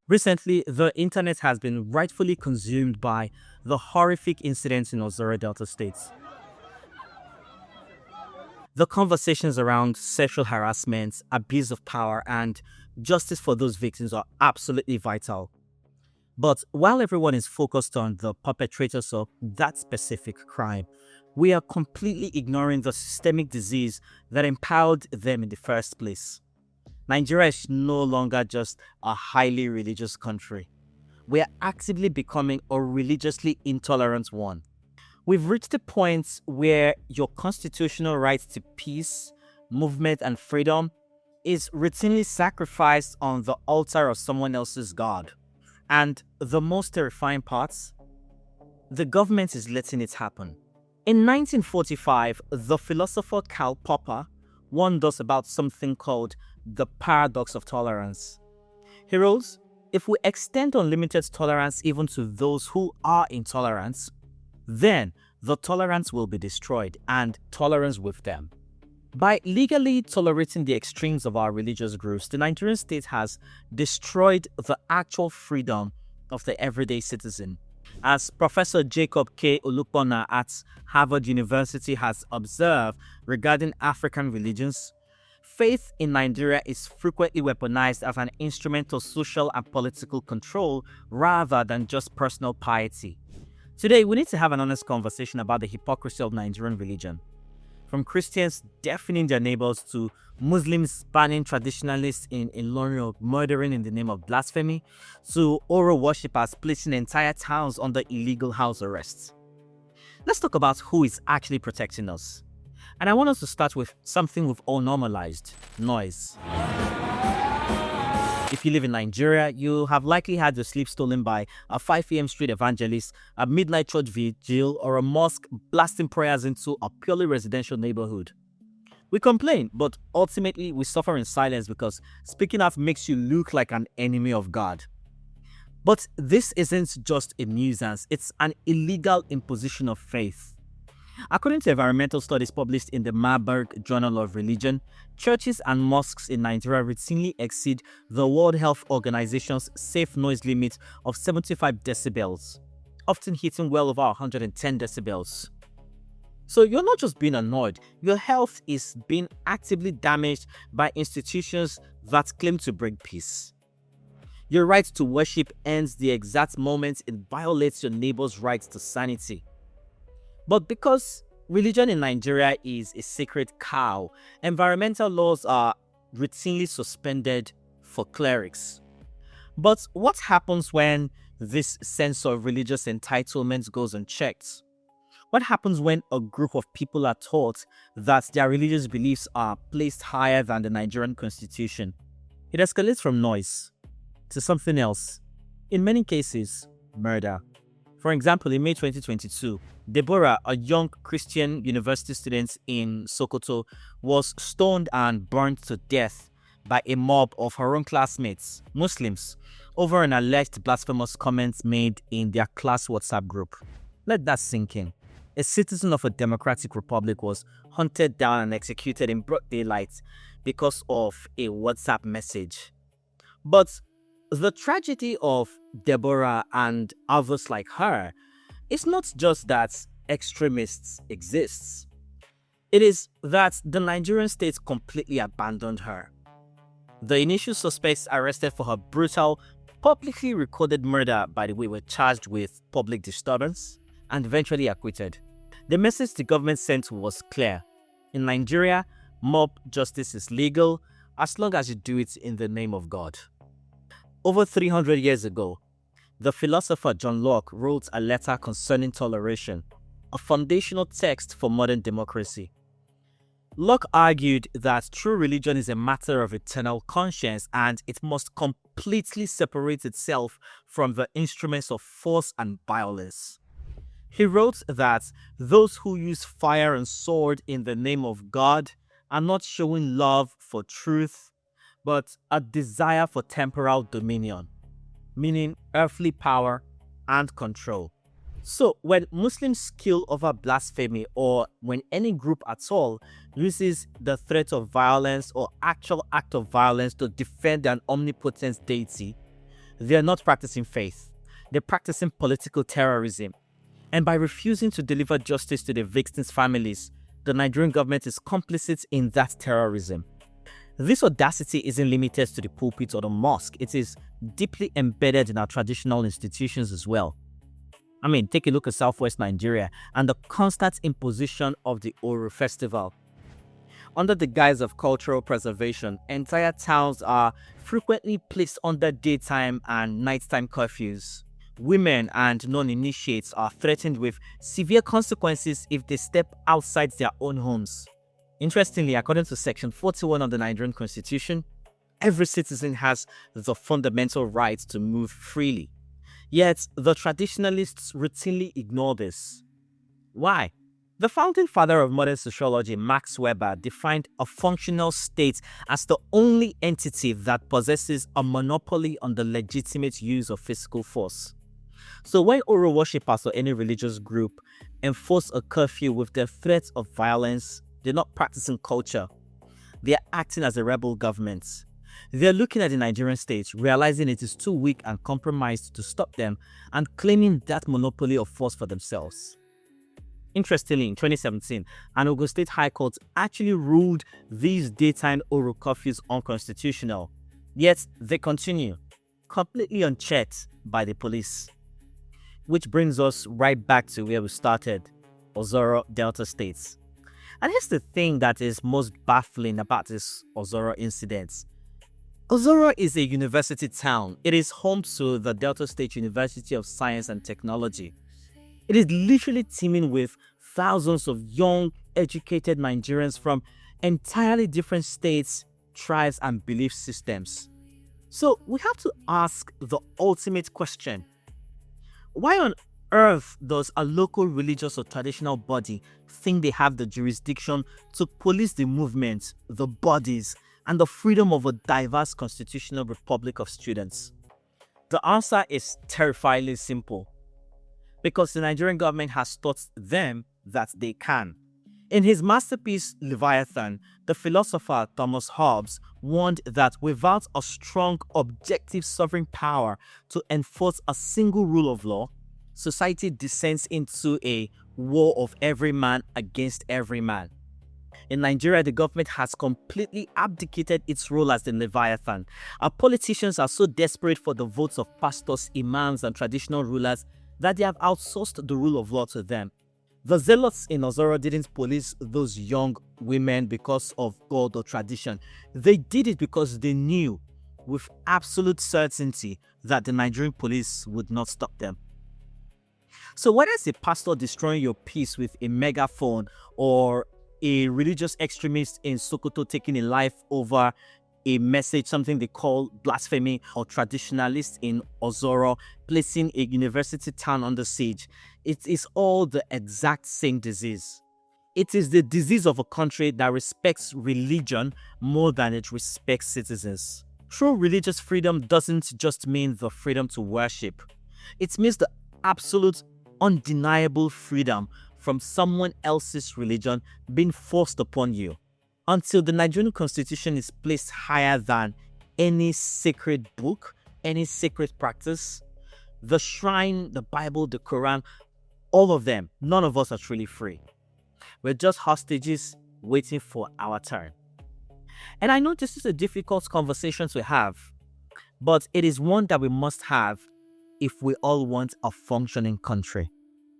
Recently, the internet has been rightfully consumed by the horrific incidents in Ozoro Delta states. The conversations around sexual harassment, abuse of power, and justice for those victims are absolutely vital. But while everyone is focused on the perpetrators of that specific crime, we are completely ignoring the systemic disease that empowered them in the first place. Nigeria is no longer just a highly religious country. We are actively becoming a religiously intolerant one. We've reached a point where your constitutional right to peace, movement, and freedom is routinely sacrificed on the altar of someone else's God. And the most terrifying part, the government is letting it happen. In 1945, the philosopher Karl Popper warned us about something called the paradox of tolerance. He wrote, if we extend unlimited tolerance even to those who are intolerant, then the tolerance will be destroyed and tolerance with them. By legally tolerating the extremes of our religious groups, the Nigerian state has destroyed the actual freedom of the everyday citizen. As Professor Jacob K. Olukpona at Harvard University has observed regarding African religions, faith in Nigeria is frequently weaponized as an instrument of social and political control rather than just personal piety. Today, we need to have an honest conversation about the hypocrisy of Nigerian religion. From Christians deafening their neighbors to Muslims banning traditionalists in Ilorin or murdering in the name of blasphemy, to Oro worshippers placing entire towns under illegal house arrests. Let's talk about who is actually protecting us. And I want us to start with something we've all normalized: noise. If you live in Nigeria, you have likely had your sleep stolen by a 5 a.m. street evangelist, a midnight church vigil, or a mosque blasting prayers into a purely residential neighborhood. We complain, but ultimately we suffer in silence because speaking out makes you look like an enemy of God. But this isn't just a nuisance, it's an illegal imposition of faith. According to environmental studies published in the Marburg Journal of Religion, churches and mosques in Nigeria routinely exceed the World Health Organization's safe noise limit of 75 decibels, often hitting well over 110 decibels. So you're not just being annoyed, your health is being actively damaged by institutions that claim to bring peace. Your right to worship ends the exact moment it violates your neighbor's right to sanity. But because religion in Nigeria is a sacred cow, environmental laws are routinely suspended for clerics. But what happens when this sense of religious entitlement goes unchecked? What happens when a group of people are taught that their religious beliefs are placed higher than the Nigerian constitution? It escalates from noise to something else. In many cases, murder. For example, in May 2022, Deborah, a young Christian university student in Sokoto, was stoned and burned to death by a mob of her own classmates, Muslims, over an alleged blasphemous comment made in their class WhatsApp group. Let that sink in. A citizen of a democratic republic was hunted down and executed in broad daylight because of a WhatsApp message. But the tragedy of Deborah and others like her is not just that extremists exist. It is that the Nigerian state completely abandoned her. The initial suspects arrested for her brutal, publicly recorded murder, by the way, were charged with public disturbance and eventually acquitted. The message the government sent was clear. In Nigeria, mob justice is legal as long as you do it in the name of God. Over 300 years ago, the philosopher John Locke wrote a letter concerning toleration, a foundational text for modern democracy. Locke argued that true religion is a matter of eternal conscience and it must completely separate itself from the instruments of force and violence. He wrote that those who use fire and sword in the name of God are not showing love for truth, but a desire for temporal dominion, meaning earthly power and control. So when Muslims kill over blasphemy, or when any group at all uses the threat of violence or actual act of violence to defend an omnipotent deity, They are not practicing faith. They're practicing political terrorism. And by refusing to deliver justice to the victims' families, the Nigerian government is complicit in that terrorism. This audacity isn't limited to the pulpit or the mosque. It is deeply embedded in our traditional institutions as well. I mean, take a look at Southwest Nigeria and the constant imposition of the Oro festival. Under the guise of cultural preservation, entire towns are frequently placed under daytime and nighttime curfews. Women and non-initiates are threatened with severe consequences if they step outside their own homes. Interestingly, according to Section 41 of the Nigerian Constitution, every citizen has the fundamental right to move freely. Yet, the traditionalists routinely ignore this. Why? The founding father of modern sociology, Max Weber, defined a functional state as the only entity that possesses a monopoly on the legitimate use of physical force. So when Oro worshippers or any religious group enforce a curfew with the threat of violence, they're not practicing culture. They're acting as a rebel government. They're looking at the Nigerian state, realizing it is too weak and compromised to stop them, and claiming that monopoly of force for themselves. Interestingly, in 2017, an Ogun State High Court actually ruled these daytime Oro curfews unconstitutional. Yet they continue, completely unchecked by the police. Which brings us right back to where we started, Ozoro, Delta States. And here's the thing that is most baffling about this Ozoro incident. Ozoro is a university town. It is home to the Delta State University of Science and Technology. It is literally teeming with thousands of young, educated Nigerians from entirely different states, tribes, and belief systems. So we have to ask the ultimate question. Why on earth does a local religious or traditional body think they have the jurisdiction to police the movement, the bodies, and the freedom of a diverse constitutional republic of students? The answer is terrifyingly simple. Because the Nigerian government has taught them that they can. In his masterpiece Leviathan, the philosopher Thomas Hobbes warned that without a strong, objective sovereign power to enforce a single rule of law, society descends into a war of every man against every man. In Nigeria, the government has completely abdicated its role as the Leviathan. Our politicians are so desperate for the votes of pastors, imams, and traditional rulers that they have outsourced the rule of law to them. The zealots in Ozoro didn't police those young women because of God or tradition. They did it because they knew with absolute certainty that the Nigerian police would not stop them. So whether it's a pastor destroying your peace with a megaphone or a religious extremist in Sokoto taking a life over a message, something they call blasphemy, or traditionalists in Ozoro placing a university town under siege, it is all the exact same disease. It is the disease of a country that respects religion more than it respects citizens. True religious freedom doesn't just mean the freedom to worship. It means the absolute, undeniable freedom from someone else's religion being forced upon you. Until the Nigerian constitution is placed higher than any sacred book, any sacred practice, the shrine, the Bible, the Quran, all of them, none of us are truly free. We're just hostages waiting for our turn. And I know this is a difficult conversation to have, but it is one that we must have if we all want a functioning country.